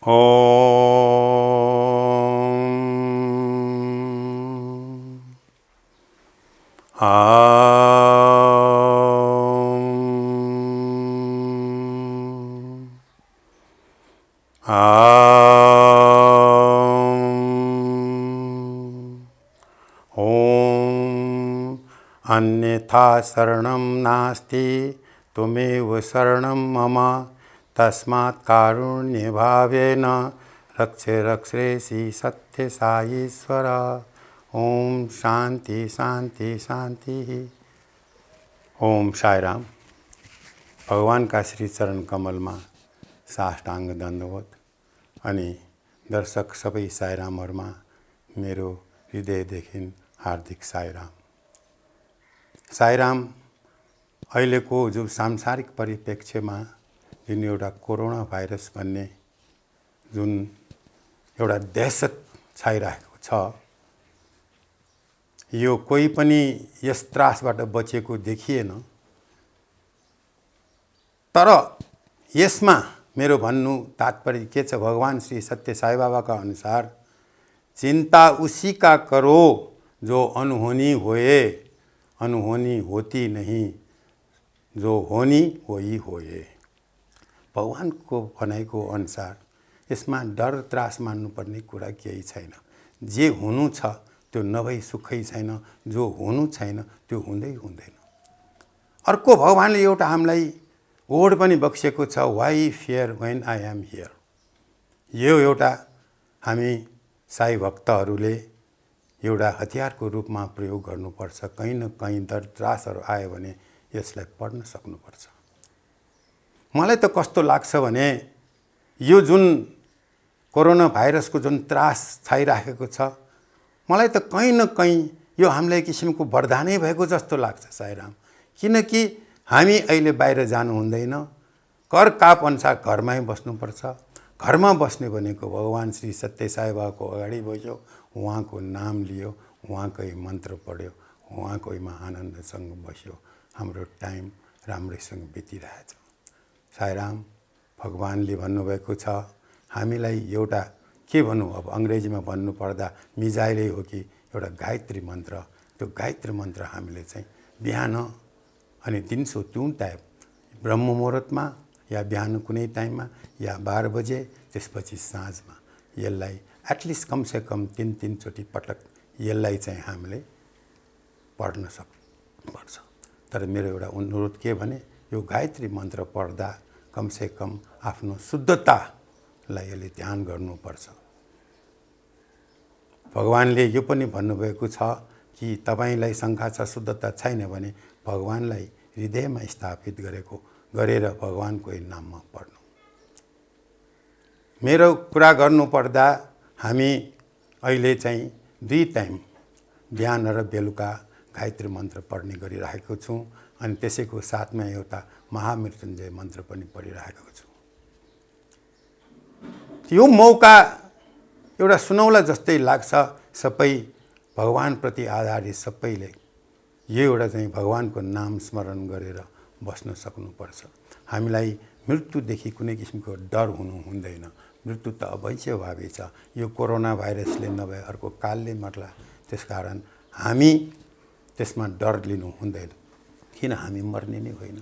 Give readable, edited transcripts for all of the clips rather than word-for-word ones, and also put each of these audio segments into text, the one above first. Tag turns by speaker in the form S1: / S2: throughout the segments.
S1: ओम ओम अन्यथा शरणं नास्ति त्वमेव शरणं मम तस्मात् कारुण्यभावेन रक्ष रक्षेसि सत्य साईश्वर। ओम शांति शांति शांति। ओम साईराम। भगवान का श्री चरण कमल में साष्टांग दंडवत अनि दर्शक सबै साईरामहरुमा मेरो हृदयदेखि हार्दिक साईराम। साईराम। अहिलेको जो सांसारिक परिप्रेक्ष्यमा जुन एउटा कोरोना भाइरस भन्ने जुन एउटा दहशत छाइरहेको छ, यो कोही पनि यस त्रासबाट बचेको देखिएन। तर यसमा मेरो भन्नु तात्पर्य के छ, भगवान श्री सत्य साई बाबा का अनुसार चिंता उसी का करो जो अनहोनी होए, अनहोनी होती नहीं, जो होनी वही होए। भगवान को भनाइको अनुसार यसमा डर त्रास मान्नुपर्ने कुरा केही छैन। जे हुनु छ त्यो नभई सुखै छैन, जो हुनु छैन त्यो हुँदै हुँदैन। अर्को भगवानले एउटा हामीलाई वर्ड पनि बक्सेको छ, why fear when I am here. यो एउटा हामी साई भक्तहरूले एउटा हतियारको रूपमा प्रयोग गर्नुपर्छ। कहीँ न कहीँ डर त्रासहरू आयो भने यसलाई पढ्न सक्नुपर्छ। मलाई त कस्तो लाग्छ भने यो जुन कोरोना भाइरसको जुन त्रास छाइराखेको छ, मलाई त कहीँ न कहीँ यो हामीलाई किसिमको वरदानै भएको जस्तो लाग्छ साईराम। किनकि हामी अहिले बाहिर जानु हुँदैन, कर काप अनुसार घरमै बस्नुपर्छ। घरमा बस्ने भनेको भगवान श्री सत्य साई बाबाको अगाडि बस्यो, उहाँको नाम लियो, उहाँकै मन्त्र पढ्यो, उहाँकैमा आनन्दसँग बस्यो, हाम्रो टाइम राम्रैसँग बितिरहेछ। साईराम। भगवानले भन्नुभएको छ हामीलाई एउटा के भनौँ, अब अंग्रेजीमा भन्नु पर्दा मिजाइलै हो कि एउटा गायत्री मन्त्र। त्यो गायत्री मन्त्र हामीले चाहिँ बिहान अनि दिउँसो जुन टाइम ब्रह्म मुहुर्तमा या बिहान कुनै टाइममा या 12 बजे, त्यसपछि साँझमा यसलाई एटलिस्ट कम से कम 3 चोटि पटक यसलाई चाहिँ हामीले पढ्न सक्नुपर्छ। तर मेरो एउटा अनुरोध के भने यो गायत्री मन्त्र पढ्दा कम से कम आफ्नो शुद्धतालाई यसले ध्यान गर्नुपर्छ। भगवानले यो पनि भन्नुभएको छ कि तपाईलाई शङ्का छ, शुद्धता छैन भने भगवानलाई हृदयमा स्थापित गरेर भगवानको नाममा पढ्नु। मेरो कुरा गर्नु पर्दा हामी अहिले चाहिँ 2 टाइम बिहान र बेलुका गायत्री मन्त्र पढ्ने गरिरहेको छु अनि त्यसैको साथमा एउटा महामृत्युञ्जय मन्त्र पनि पढिरहेको छु। यो मौका एउटा सुनौला जस्तै लाग्छ सबै भगवानप्रति आधारित सबैले यो एउटा चाहिँ भगवानको नाम स्मरण गरेर बस्न सक्नुपर्छ। हामीलाई मृत्युदेखि कुनै किसिमको डर हुनु हुँदैन। मृत्यु त अवश्यभावी छ। यो कोरोना भाइरसले नभए अर्को कालले मर्ला, त्यसकारण हामी त्यसमा डर लिनु हुँदैन। किन हामी मर्ने नै होइन।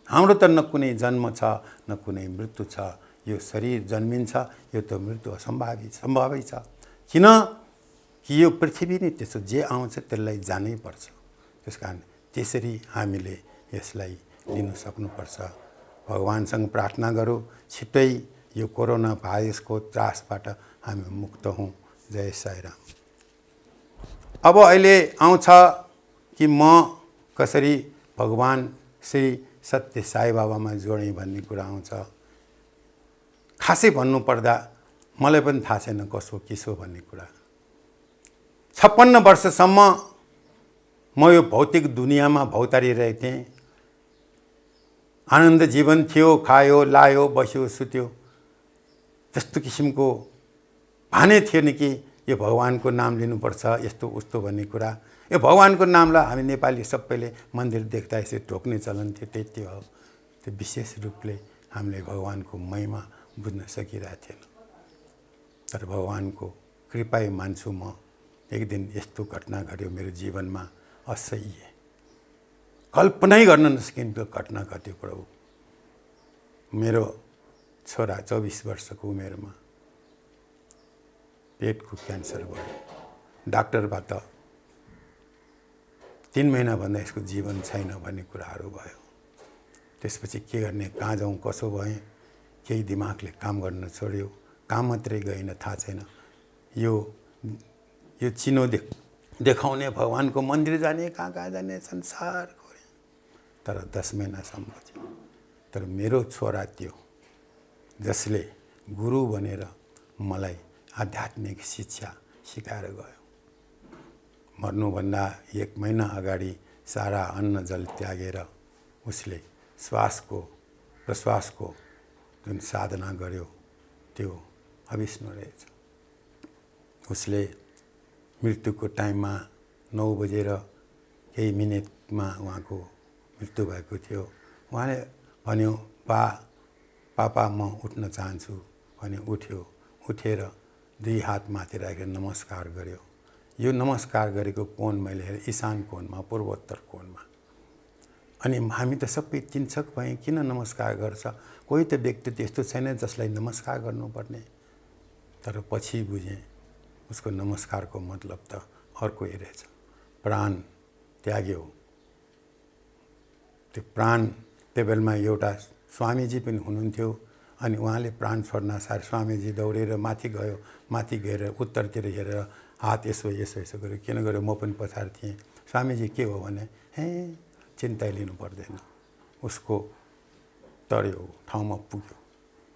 S1: हाम्रो त न कुनै जन्म छ न कुनै मृत्यु छ। यो शरीर जन्मिन्छ, यो त मृत्यु सम्भावै छ। किन कि यो पृथ्वी नै त्यसो, जे आउँछ त्यसलाई जानै पर्छ। त्यसकारण त्यसरी हामीले यसलाई लिन सक्नुपर्छ। भगवानसँग प्रार्थना गरौँ छिट्टै यो कोरोना भाइरसको त्रासबाट हामी मुक्त हौँ। जय साईराम। अब अहिले आउँछ कि म कसरी भगवान श्री सत्य साई बाबामा जोडेँ भन्ने कुरा आउँछ। खासै भन्नुपर्दा मलाई पनि थाहा छैन कसो किसो भन्ने कुरा। 56 वर्षसम्म म यो भौतिक दुनियाँमा भौतारिरहेको थिएँ। आनन्द जीवन थियो, खायो लायो बस्यो सुत्यो, त्यस्तो किसिमको भानै थिएन कि यो भगवानको नाम लिनुपर्छ यस्तो उस्तो भन्ने कुरा। यो भगवानको नामलाई हामी नेपाली सबैले मन्दिर देख्दा यसरी ढोक्ने चलन थियो, त्यति हो। त्यो विशेष रूपले हामीले भगवानको महिमा बुझ्न सकिरहेको थिएन। तर भगवानको कृपै मान्छु म। एक दिन यस्तो घटना घट्यो मेरो जीवनमा, असह्य कल्पनै गर्न नसकिने घटना घट्यो प्रभु। मेरो छोरा 24 वर्षको उमेरमा पेटको क्यान्सर भयो। डाक्टरबाट 3 महिनाभन्दा यसको जीवन छैन भन्ने कुराहरू भयो। त्यसपछि के गर्ने, कहाँ जाउँ, कसो भएँ, केही दिमागले काम गर्न छोड्यो। काम मात्रै गएन, थाहा छैन। यो चिनो देखाउने, भगवानको मन्दिर जाने, कहाँ कहाँ जाने, संसार गरे। तर 10 महिनासम्म थियो। तर मेरो छोरा त्यो जसले गुरु बनेर मलाई आध्यात्मिक शिक्षा सिकाएर गयो, मर्नुभन्दा 1 महिना अगाडि सारा अन्न जल त्यागेर उसले श्वासको प्रश्वासको जुन साधना गर्यो त्यो अविस्मरणीय रहेछ। उसले मृत्युको टाइममा 9 बजेर केही मिनेटमा उहाँको मृत्यु भएको थियो। उहाँले भन्यो, पापा म उठ्न चाहन्छु भने उठ्यो। उठेर 2 हात माथि राखेर नमस्कार गर्यो। यो नमस्कार गरेको कोण मैले हेरेँ, ईशान कोणमा, पूर्वोत्तर कोणमा। अनि हामी त सबै चिन्तक भएँ, किन नमस्कार गर्छ? कोही त व्यक्ति त्यस्तो छैन जसलाई नमस्कार गर्नुपर्ने। तर पछि बुझेँ उसको नमस्कारको मतलब त अर्कै रहेछ। प्राण त्याग्यो। त्यो प्राण त्यो बेलामा एउटा स्वामीजी पनि हुनुहुन्थ्यो। अनि उहाँले प्राण छोड्न सार स्वामीजी दौडेर माथि गयो। माथि गएर उत्तरतिर हेरेर हात यसो यसो यसो गर्यो। किन गर्यो? म पनि पछाडि थिएँ। स्वामीजी के हो भने, हे चिन्ता लिनु पर्दैन, उसको तर्यो, ठाउँमा पुग्यो।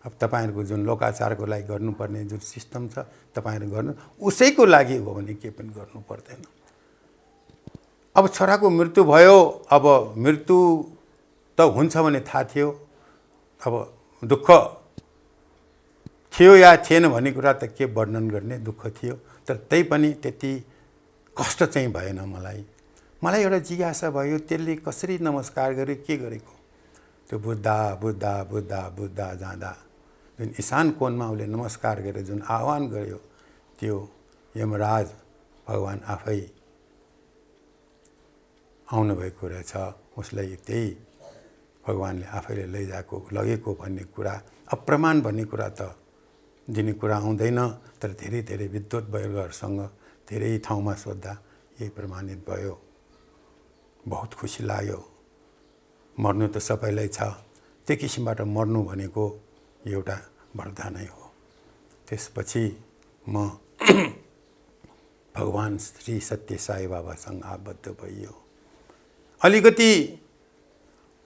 S1: अब तपाईँहरूको जुन लोकाचारको लागि गर्नुपर्ने जुन सिस्टम छ तपाईँहरू गर्नु, उसैको लागि हो भने के पनि गर्नु पर्दैन। अब छोराको मृत्यु भयो। अब मृत्यु त हुन्छ भने थाहा थियो। अब दुःख थियो या थिएन भन्ने कुरा त के वर्णन गर्ने, दुःख थियो। तर त्यही पनि त्यति कष्ट चाहिँ भएन मलाई। मलाई एउटा जिज्ञासा भयो, त्यसले कसरी नमस्कार गर्यो, के गरेको? त्यो बुद्धा बुद्धा बुद्धा बुद्धा जाँदा जुन ईशान कोणमा उसले नमस्कार गरेर जुन आह्वान गर्यो, त्यो यमराज भगवान आफै आउनुभएको रहेछ। उसलाई त्यही भगवानले आफैले लगेको भन्ने कुरा, अप्रमाण भन्ने कुरा त दिने कुरा आउँदैन। तर धेरै धेरै विद्वत वर्गहरूसँग धेरै ठाउँमा सोद्धा यही प्रमाणित भयो। बहुत खुसी लाग्यो। मर्नु त सबैलाई छ, त्यो किसिमबाट मर्नु भनेको एउटा वरदानै हो। त्यसपछि म भगवान श्री सत्य साई बाबासँग आबद्ध भइयो। अलिकति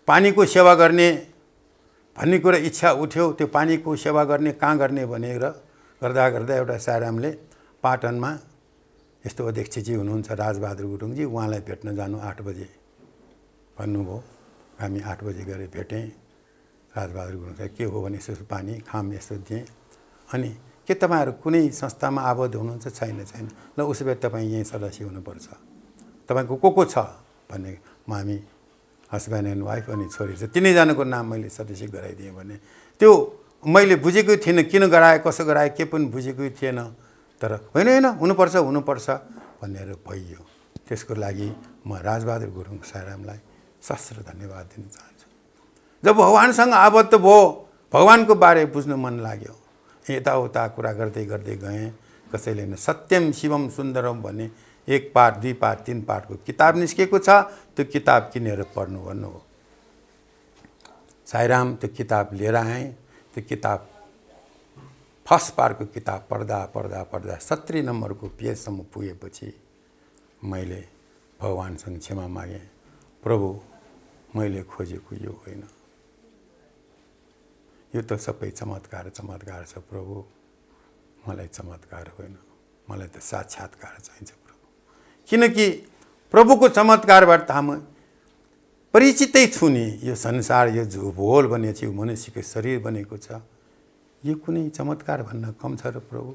S1: पानीको सेवा गर्ने भन्ने कुरा इच्छा उठ्यो। त्यो पानीको सेवा गर्ने कहाँ गर्ने भनेर गर्दा गर्दा एउटा साईरामले पाटनमा यस्तो अध्यक्षजी हुनुहुन्छ राजबहादुर गुरुङजी, उहाँलाई भेट्न जानु 8 बजे भन्नुभयो। हामी 8 बजे गएर भेटेँ राजबहादुर गुरुङलाई। के हो भने यसो पानी खाम यस्तो दिएँ। अनि के तपाईँहरू कुनै संस्थामा आबद्ध हुनुहुन्छ? छैन। ल उसो भए तपाईँ यहीँ सदस्य हुनुपर्छ। तपाईँको को छ भन्ने, हामी हस्बेन्ड एन्ड वाइफ अनि छोरी छ, तिनैजनाको नाम मैले सदस्य गराइदिएँ भने त्यो मैले बुझेकै थिइनँ। किन गराए, कसो गराए, के पनि बुझेकै थिएन। तर होइन हुनुपर्छ भनेर भइयो। त्यसको लागि म राजबहादुर गुरुङ साईरामलाई सहस्र धन्यवाद दिन चाहन्छु। जब भगवानसँग आबद्ध भयो, भगवानको बारे बुझ्नु मन लाग्यो। यताउता कुरा गर्दै गर्दै गएँ। कसैले न सत्यम शिवम सुन्दरम भन्ने 1 पाठ 2 पाठ 3 पाठको किताब निस्केको छ, त्यो किताब किनेर पढ्नु भन्नुभयो। साईराम त्यो किताब लिएर आएँ। त्यो किताब फर्स्ट पार्टको किताब पढ्दा 70 नम्बरको पेजसम्म पुगेपछि मैले भगवानसँग क्षमा मागेँ। प्रभु, मैले खोजेको यो होइन, यो त सबै चमत्कार छ प्रभु। मलाई चमत्कार होइन, मलाई त साक्षात्कार चाहिन्छ प्रभु। किनकि प्रभुको चमत्कारबाट त म परिचितै छु नि। यो संसार, यो भूगोल बनेको छ, यो मनुष्यको शरीर बनेको छ, यो कुनै चमत्कार भन्न कम छ र प्रभु।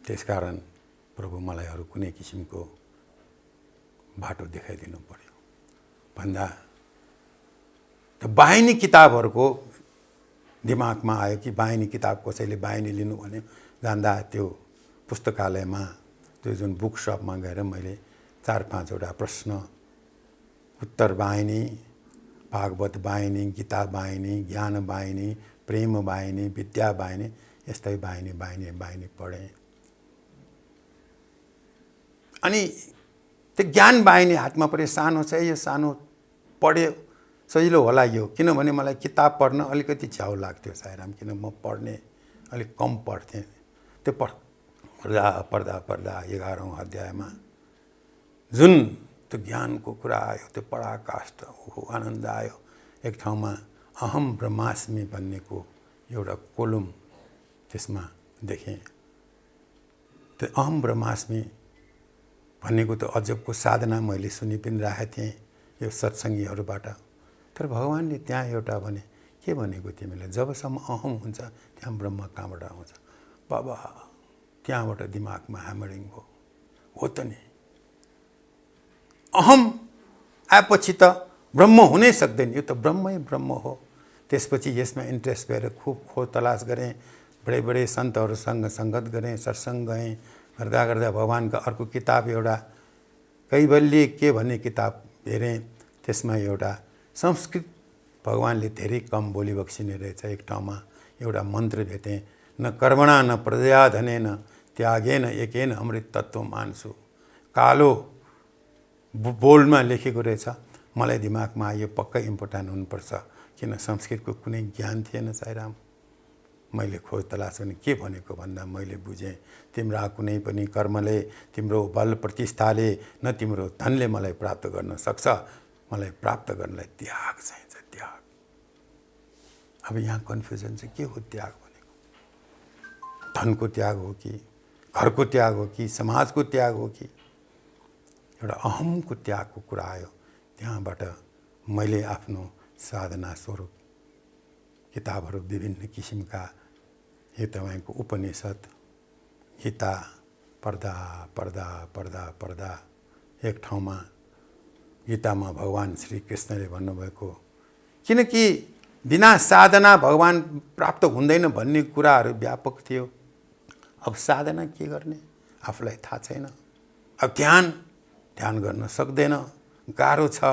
S1: त्यसकारण प्रभु मलाई अरू कुनै किसिमको बाटो देखाइदिनु पर्यो भन्दा त बाहिनी किताबहरूको दिमागमा आयो कि बाहिनी किताब कसैले बाहिनी लिनु भन्यो। जाँदा त्यो पुस्तकालयमा त्यो जुन बुक सपमा गएर मैले 4-5वटा प्रश्न उत्तर बाहिनी, भागवत बाहिनी, गीता बाहिनी, ज्ञान बाहिनी, प्रेम बाहिनी, विद्या बाहिनी, यस्तै बाहिनी पढेँ। अनि त्यो ज्ञान बाहिनी हातमा पऱ्यो। सानो छ यो, सानो पढ्यो सजिलो होला यो, किनभने मलाई किताब पढ्न अलिकति झ्याउ लाग्थ्यो सायराम, किन म पढ्ने अलिक कम पढ्थेँ। त्यो पढ्दा 11औं अध्यायमा जुन त्यो ज्ञानको कुरा आयो, त्यो पराकाष्ठ आनन्द आयो। एक ठाउँमा अहम ब्रह्मास्मि भन्नेको एउटा कोलम त्यसमा देखेँ। त्यो अहम ब्रह्मास्मि भन्नेको त अजबको साधना मैले सुनि पनि राखेको थिएँ यो सत्सङ्गीहरूबाट। तर भगवान्ले त्यहाँ एउटा भने, के भनेको तिमीलाई, जबसम्म अहम हुन्छ त्यहाँ ब्रह्म कहाँबाट आउँछ? बाबा त्यहाँबाट दिमागमा ह्यामरिङ भयो। हो त नि, अहम आएपछि त ब्रह्म हुनै सक्दैन, यो त ब्रह्मै ब्रह्म हो। त्यसपछि यसमा इन्ट्रेस्ट गरेर खुब खोज तलास गरेँ, बडे सन्तहरूसँग सङ्गत गरेँ, सत्सङ्ग गएँ। गर्दा गर्दा भगवान्का अर्को किताब एउटा कैवल्य के भन्ने किताब हेरेँ। त्यसमा एउटा संस्कृत भगवान्ले धेरै कम बोली बक्सिने रहेछ। एक ठाउँमा एउटा मन्त्र भेटेँ, न कर्मणा न प्रजया धनेन त्यागेन एकेन अमृत तत्त्व मान्सु। कालो बोल्डमा लेखेको रहेछ। मलाई दिमागमा आयो पक्कै इम्पोर्टेन्ट हुनुपर्छ, किन संस्कृतको कुनै ज्ञान थिएन सायराम। मैले खोज तलास गर्ने के भनेको भन्दा मैले बुझेँ, तिम्रा कुनै पनि कर्मले, तिम्रो बल प्रतिष्ठाले न तिम्रो धनले मलाई प्राप्त गर्न सक्छ। मलाई प्राप्त गर्नलाई त्याग चाहिन्छ, त्याग। अब यहाँ कन्फ्युजन चाहिँ के हो त्याग भनेको? धनको त्याग हो कि, घरको त्याग हो कि, समाजको त्याग हो कि? एउटा अहमको त्यागको कुरा आयो। त्यहाँबाट मैले आफ्नो साधना स्वरूप किताबहरू विभिन्न किसिमका, यो तपाईँको उपनिषद, गीता पढ्दा एक ठाउँमा गीतामा भगवान् श्री कृष्णले भन्नुभएको, किनकि बिना साधना भगवान् प्राप्त हुँदैन भन्ने कुराहरू व्यापक थियो। अब साधना के गर्ने आफूलाई थाहा छैन। अब ध्यान गर्न सक्दैन, गाह्रो छ।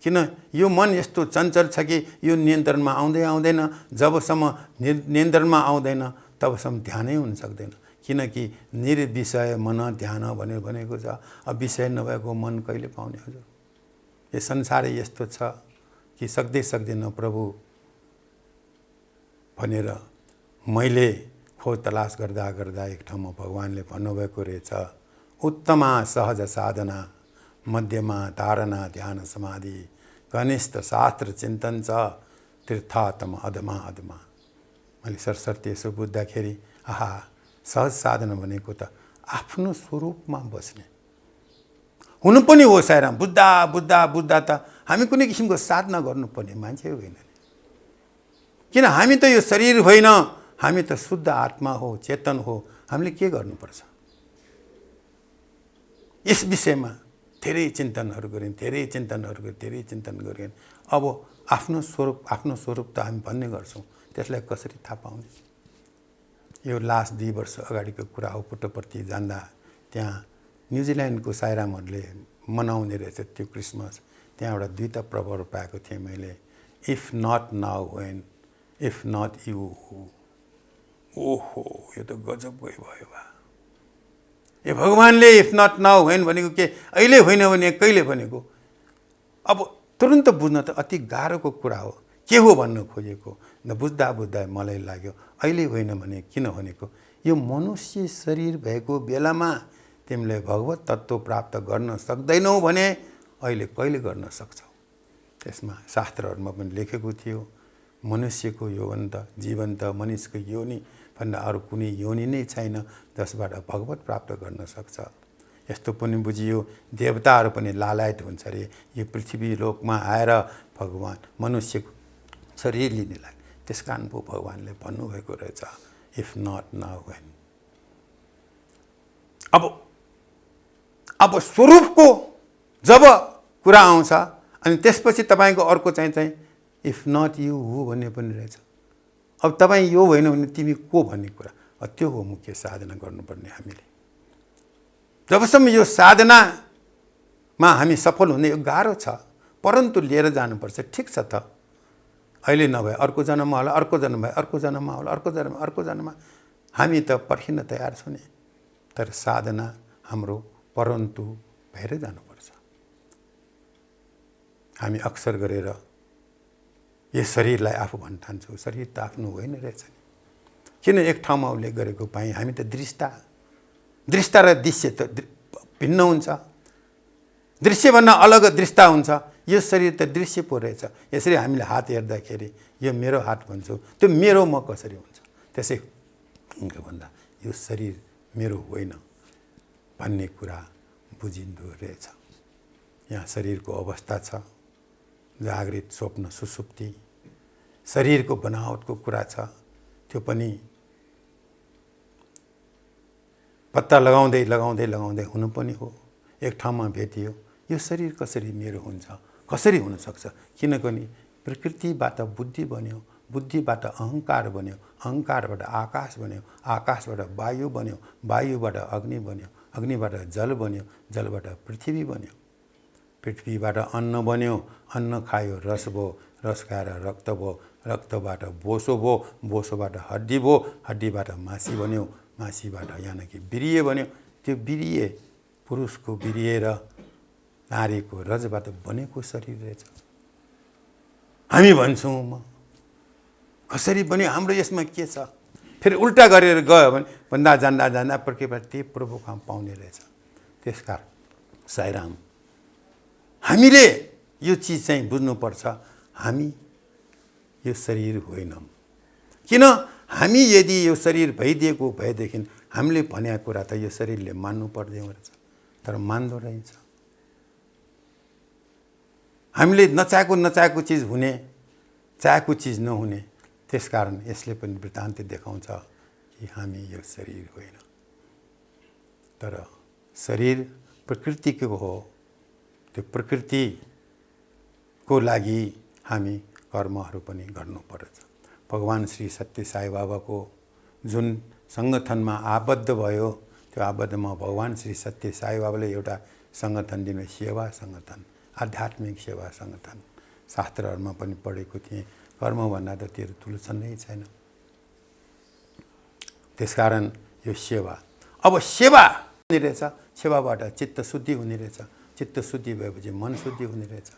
S1: किन यो मन यस्तो चञ्चल छ कि यो नियन्त्रणमा आउँदैन। जबसम्म नियन्त्रणमा आउँदैन तबसम्म ध्यानै हुन सक्दैन। किनकि निर्विषय मन ध्यान भनेको छ। अब विषय नभएको मन कहिले पाउने हजुर? यो संसारै यस्तो छ कि सक्दैन प्रभु भनेर मैले खोज तलास गर्दा एक ठाउँमा भगवान्ले भन्नुभएको रहेछ, उत्तमा सहज साधना, मध्यमा धारणा ध्यान समाधि, कनिष्ठ शास्त्र चिन्तन छ, तीर्थातम अधमा। मैले सरस्वती यसो बुझ्दाखेरि आहा, सहज साधना भनेको त आफ्नो स्वरूपमा बस्ने हुनु पनि हो सायराम। बुझ्दा त हामी कुनै किसिमको साधना गर्नुपर्ने मान्छे होइन। किन हामी त यो शरीर होइन, हामी त शुद्ध आत्मा हो, चेतन हो। हामीले के गर्नुपर्छ? यस विषयमा धेरै चिन्तनहरू गरेँ। अब आफ्नो स्वरूप त हामी भन्ने गर्छौँ, त्यसलाई कसरी थाहा पाउने? यो लास्ट 2 वर्ष अगाडिको कुरा हो। पुट्टपर्ती जाँदा त्यहाँ न्युजिल्यान्डको सायरामहरूले मनाउने रहेछ त्यो क्रिसमस। त्यहाँ एउटा 2टा प्रवर्ब पाएको थिएँ मैले, if not now when, if not you who. ओहो, यो त गजब भयो बा। ए भगवान्ले इफ नट नाउ वेन भनेको के? अहिले होइन भने कहिले भनेको? अब तुरुन्त बुझ्न त अति गाह्रोको कुरा हो। के हो भन्न खोजेको? बुझ्दा मलाई लाग्यो अहिले होइन भने किन भनेको? यो मनुष्य शरीर भएको बेलामा तिमीले भगवत तत्त्व प्राप्त गर्न सक्दैनौ भने अहिले कहिले गर्न सक्छौ? त्यसमा शास्त्रहरूमा पनि लेखेको थियो, मनुष्यको जीवन त मनुष्यको योनि भन्दा अरू कुनै योनि नै छैन जसबाट भगवत प्राप्त गर्न सक्छ। यस्तो पनि बुझियो देवताहरू पनि लालायत हुन्छ अरे यो पृथ्वी लोकमा आएर भगवान् मनुष्यको शरीर लिनेलाई। त्यस कारण पो भगवान्ले भन्नुभएको रहेछ, इफ नट नाउ वेन। अब स्वरूपको जब कुरा आउँछ अनि त्यसपछि तपाईँको अर्को चाहिँ इफ नट यु हु भन्ने पनि रहेछ। अब तपाईँ यो होइन भने तिमी को भन्ने कुरा, त्यो हो मुख्य साधना गर्नुपर्ने हामीले। जबसम्म यो साधनामा हामी सफल हुने, यो गाह्रो छ, परन्तु लिएर जानुपर्छ। ठिक छ त, अहिले नभए अर्को जन्ममा होला, अर्को जन्म भए अर्को जन्ममा होला, अर्को जन्ममा हामी त पर्खिन तयार छौँ नि। तर साधना हाम्रो परन्तु भएरै जानुपर्छ। हामी अक्सर गरेर यो शरीरलाई आफू भन्न ठान्छौँ, शरीर त आफ्नो होइन रहेछ नि। किन एक ठाउँमा उल्लेख गरेको पाएँ, हामी त दृष्टा र दृश्य त भिन्न हुन्छ। दृश्यभन्दा अलग दृष्टा हुन्छ। यो शरीर त दृश्य पो रहेछ। यसरी हामीले हात हेर्दाखेरि यो मेरो हात भन्छौँ, त्यो मेरो म कसरी हुन्छ? त्यसै भन्दा यो शरीर मेरो होइन भन्ने कुरा बुझिँदो रहेछ। यहाँ शरीरको अवस्था छ, जागृत, स्वप्न, सुसुप्ति, शरीरको बनावटको कुरा छ। त्यो पनि पत्ता लगाउँदै हुनु पनि हो। एक ठाउँमा भेटियो, यो शरीर कसरी मेरो हुन्छ, कसरी हुन सक्छ? किनकि प्रकृतिबाट बुद्धि बन्यो, बुद्धिबाट अहङ्कार बन्यो, अहङ्कारबाट आकाश बन्यो, आकाशबाट वायु बन्यो, वायुबाट अग्नि बन्यो, अग्निबाट जल बन्यो, जलबाट पृथ्वी बन्यो, पृथ्वीबाट अन्न बन्यो, अन्न खायो रस भयो, रस खाएर रक्त भयो, रक्तबाट बोसो भयो, बोसोबाट हड्डी भयो, हड्डीबाट मासी बन्यो, मासीबाट यानि कि वीर्य बन्यो। त्यो वीर्य पुरुषको वीर्य र नारीको रजबाट बनेको शरीर रहेछ। हामी भन्छौँ म कसरी बन्यो, हाम्रो यसमा के छ? फेरि उल्टा गरेर गयो भने भन्दा जान्दा प्रकृतिबाट त्यही प्रभुको पाउने रहेछ। त्यसकारण साईराम, हामीले यो चिज चाहिँ बुझ्नुपर्छ, हामी यो शरीर होइनौँ। किन? हामी यदि यो शरीर भइदिएको भएदेखि हामीले भनेको कुरा त यो शरीरले मान्नु पर्दैन रहेछ, तर मान्दो रहेछ। हामीले नचाहेको चिज हुने, चाहेको चिज नहुने। त्यसकारण यसले पनि वृत्तान्त देखाउँछ कि हामी यो शरीर होइन, तर शरीर प्रकृतिको हो। त्यो प्रकृतिको लागि हामी कर्महरू पनि गर्नुपर्छ। भगवान श्री सत्य साई बाबाको जुन सङ्गठनमा आबद्ध भयो, त्यो आबद्धमा भगवान श्री सत्य साई बाबाले एउटा सङ्गठन दिनु, सेवा सङ्गठन, आध्यात्मिक सेवा सङ्गठन। शास्त्रहरूमा पनि पढेको थिएँ, कर्मभन्दा त तेरो ठुलो छँदै छैन। त्यसकारण यो सेवा, अब सेवा हुने रहेछ, सेवाबाट चित्त शुद्धि हुने रहेछ, चित्त शुद्धि भएपछि मन शुद्धि हुने रहेछ।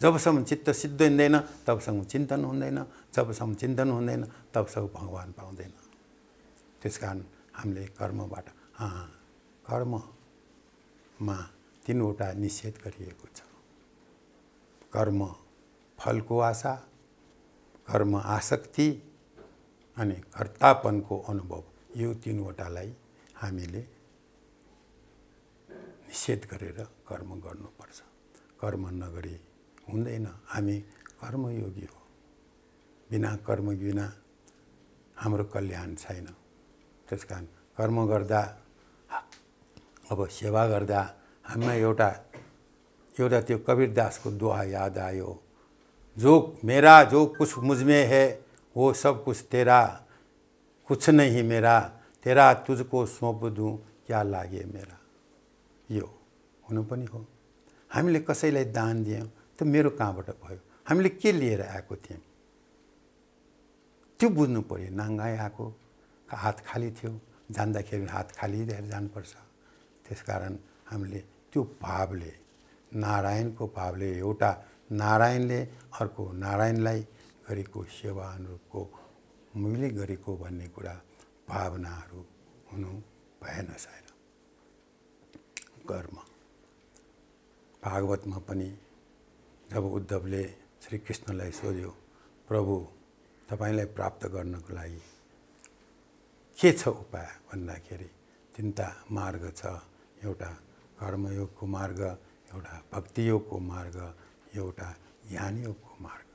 S1: जबसम्म चित्त शुद्ध हुँदैन तबसम्म चिन्तन हुँदैन, जबसम्म चिन्तन हुँदैन तबसम्म भगवान पाउँदैन। त्यसकारण हामीले कर्मबाट, कर्ममा तीनवटा निषेध गरिएको छ। कर्म फलको आशा, कर्म आसक्ति अनि कर्तापनको अनुभव, यो तीनवटालाई हामीले निषेध गरेर कर्म गर्नुपर्छ। कर्म नगरी हुँदैन। हामी कर्मयोगी हो। बिना कर्म बिना हाम्रो कल्याण छैन। त्यसकारण कर्म गर्दा, अब सेवा गर्दा हामीमा एउटा त्यो कबीरदासको दोहा याद आयो, जो मेरा जो कुछ मुझमें है वो सब कुछ तेरा, कुछ नहीं मेरा, तेरा तुझको सौंप दूँ क्या लागे मेरा। यो हुनु पनि हो। हामीले कसैलाई दान दियौँ, त्यो मेरो कहाँबाट भयो, हामीले के लिएर आएको थियौँ, त्यो बुझ्नु पर्यो। नाङ्गाई आएको, हात खाली थियो, जान्दाखेरि हात खाली लिएर जानुपर्छ। त्यसकारण हामीले त्यो भावले, नारायणको भावले, एउटा नारायणले अर्को नारायणलाई गरेको सेवा अनुरूपको मैले गरेको भन्ने कुरा भावनाहरू हुनु भएन सायद। कर्म भागवतमा पनि जब उद्धवले श्री कृष्णलाई सोध्यो, प्रभु तपाईलाई प्राप्त गर्नको लागि के छ उपाय भन्दाखेरि तिनवटा मार्ग छ। एउटा कर्मयोगको मार्ग, एउटा भक्तियोगको मार्ग, एउटा ज्ञानयोगको मार्ग।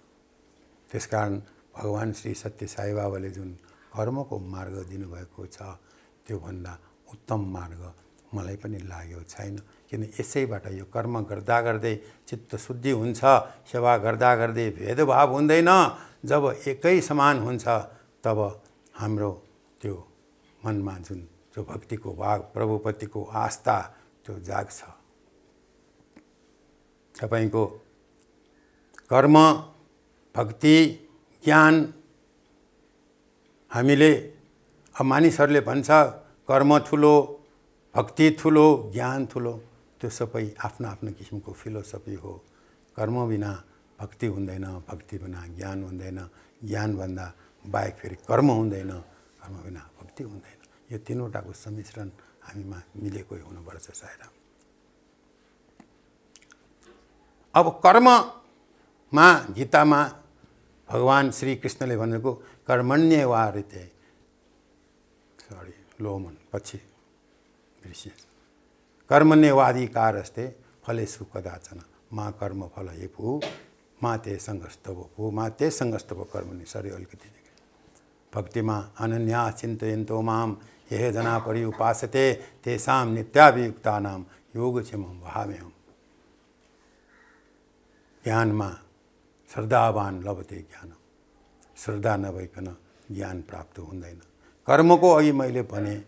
S1: त्यसकारण भगवान श्री सत्य साई बाबाले जुन कर्मको मार्ग दिनुभएको छ, त्योभन्दा उत्तम मार्ग मलाई पनि लागेको छैन। किन यसैबाट यो कर्म गर्दा गर्दै चित्त शुद्धि हुन्छ, सेवा गर्दा गर्दै भेदभाव हुँदैन। जब एकै समान हुन्छ तब हाम्रो त्यो मनमा जो भक्तिको भाव, प्रभुप्रतिको आस्था त्यो जाग्छ। तपाईको कर्म, भक्ति, ज्ञान, हामीले अब मानिसहरूले भन्छ कर्म ठुलो, भक्ति ठुलो, ज्ञान ठुलो। त्यो सबै आफ्नो आफ्नो किसिमको फिलोसफी हो। कर्म बिना भक्ति हुँदैन, भक्ति बिना ज्ञान हुँदैन, ज्ञानभन्दा बाहेक फेरि कर्म हुँदैन, कर्म बिना भक्ति हुँदैन। यो तीनवटाको सम्मिश्रण हामीमा मिलेकै हुनुपर्छ सायद। अब कर्ममा गीतामा भगवान श्री कृष्णले भनेको कर्मण्येवाधिकारस्ते, लोमन पछि बिर्सिएछ, कर्मण्येवाधिकारस्ते फलेषु कदाचन मा कर्म फल हेतु मा ते संगस्तव मा ते संगस्तव कर्मणि। सरी अलिकति भक्तिमा अनन्या चिन्तयन्तो माम ये जना पर्युपासते तेषां नित्याभियुक्तानां योगक्षेमं वहाम्यहम्। ज्ञानमा श्रद्धावान लभते ज्ञान, श्रद्धा नभइकन ज्ञान प्राप्त हुँदैन। कर्मको अघि मैले भने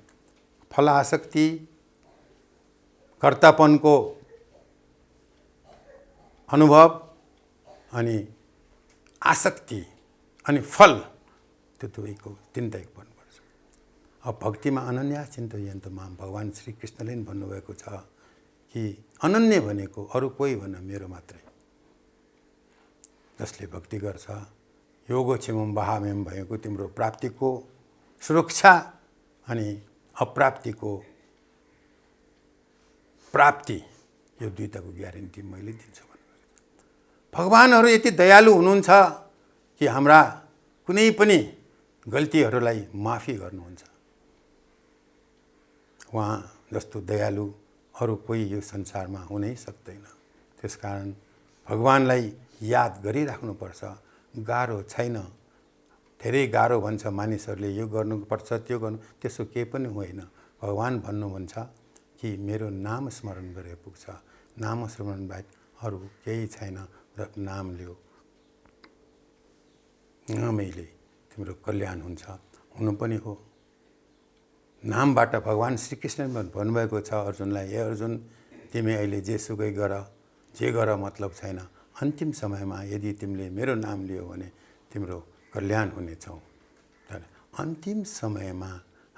S1: फलासक्ति, कर्तापनको अनुभव अनि आसक्ति अनि फल, त्यो दुईको तिनटै पर्नुपर्छ। अब भक्तिमा अनन्या चिन्तयन्तो माम, भगवान श्री कृष्णले पनि भन्नुभएको छ कि अनन्य भनेको अरू कोही भन्न मेरो मात्रै, जसले भक्ति गर्छ। योगक्षेमं वहाम्यहम् भएको तिम्रो प्राप्तिको सुरक्षा अनि अप्राप्तिको प्राप्ति, यो दुईटाको ग्यारेन्टी मैले दिन्छु। भगवानहरू यति दयालु हुनुहुन्छ कि हाम्रा कुनै पनि गल्तीहरूलाई माफी गर्नुहुन्छ। उहाँ जस्तो दयालु अरू कोही यो संसारमा हुनै सक्दैन। त्यसकारण भगवानलाई याद गरिराख्नुपर्छ। गाह्रो छैन, धेरै गाह्रो भन्छ मानिसहरूले, यो गर्नुपर्छ त्यो गर्नु, त्यसो केही पनि होइन। भगवान भन्नुहुन्छ कि मेरो नाम स्मरण गरे पुग्छ, नाम स्मरण बाहेक अरू केही छैन, र नाम लियो, नामैले तिम्रो कल्याण हुन्छ, हुनु पनि हो। नामबाट भगवान श्रीकृष्णले भन्नुभएको छ अर्जुनलाई, हे अर्जुन तिमी अहिले जेसुकै गर, जे गर मतलब छैन, अन्तिम समयमा यदि तिमीले मेरो नाम लियो भने तिम्रो कल्याण हुनेछौ। तर अन्तिम समयमा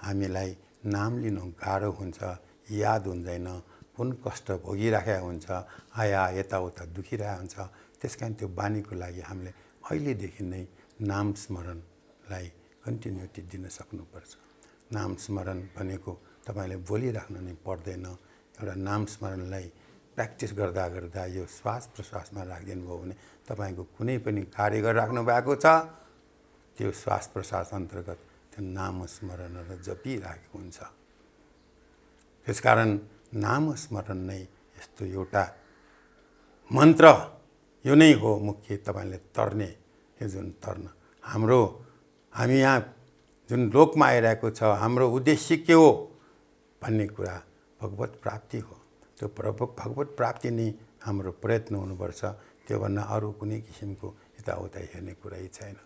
S1: हामीलाई नाम लिनु गाह्रो हुन्छ, याद हुँदैन, कुन कष्ट भोगिराखेका हुन्छ, आया यताउता दुखिरहेको हुन्छ। त्यसकारण त्यो बानीको लागि हामीले अहिलेदेखि नै नाम स्मरणलाई कन्टिन्युटी दिन सक्नुपर्छ। नाम स्मरण भनेको तपाईँले बोलिराख्नु नै पर्दैन। एउटा नाम स्मरणलाई प्र्याक्टिस गर्दा गर्दा यो श्वास प्रश्वासमा राखिदिनु भयो भने तपाईँको कुनै पनि कार्य गरिराख्नु भएको छ, त्यो श्वास प्रश्वास अन्तर्गत त्यो नाम स्मरण र जपिराखेको हुन्छ। त्यसकारण नाम स्मरण नै यस्तो एउटा मन्त्र, यो नै हो मुख्य तपाईँले तर्ने, यो जुन तर्न हामी यहाँ जुन लोकमा आइरहेको छ, हाम्रो उद्देश्य के हो भन्ने कुरा भगवत प्राप्ति हो। त्यो भगवत प्राप्ति नै हाम्रो प्रयत्न हुनुपर्छ। त्योभन्दा अरू कुनै किसिमको यताउता हेर्ने कुरै छैन।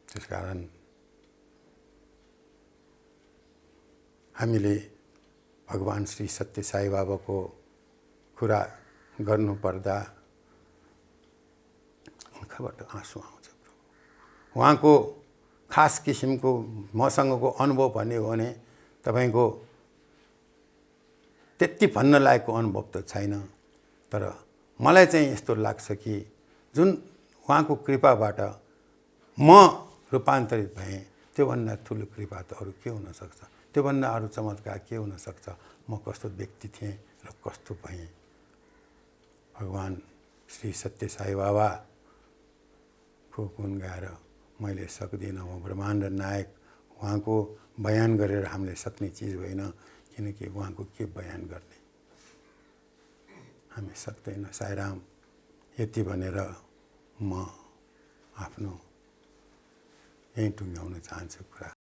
S1: त्यसकारण हामीले भगवान श्री सत्य साई बाबाको कुरा गर्नुपर्दा आँखाबाट आँसु आउँछ। उहाँको खास किसिमको मसँगको अनुभव भन्ने हो भने तपाईँको त्यति भन्न लायकको अनुभव त छैन, तर मलाई चाहिँ यस्तो लाग्छ कि जुन उहाँको कृपाबाट म रूपान्तरित भएँ, त्योभन्दा ठुलो कृपा त अरू के हुनसक्छ, त्योभन्दा अरू चमत्कार के हुनसक्छ। म कस्तो व्यक्ति थिएँ र कस्तो भएँ। भगवान श्री सत्य साई बाबाको गुण गाएर मैले सक्दिनँ। म ब्रह्माण्ड नायक, उहाँको बयान गरेर हामीले सक्ने चिज होइन, किनकि उहाँको के बयान गर्ने, हामी सक्दैन। साईराम, यति भनेर म आफ्नो यहीँ टुङ्ग्याउन चाहन्छु कुरा।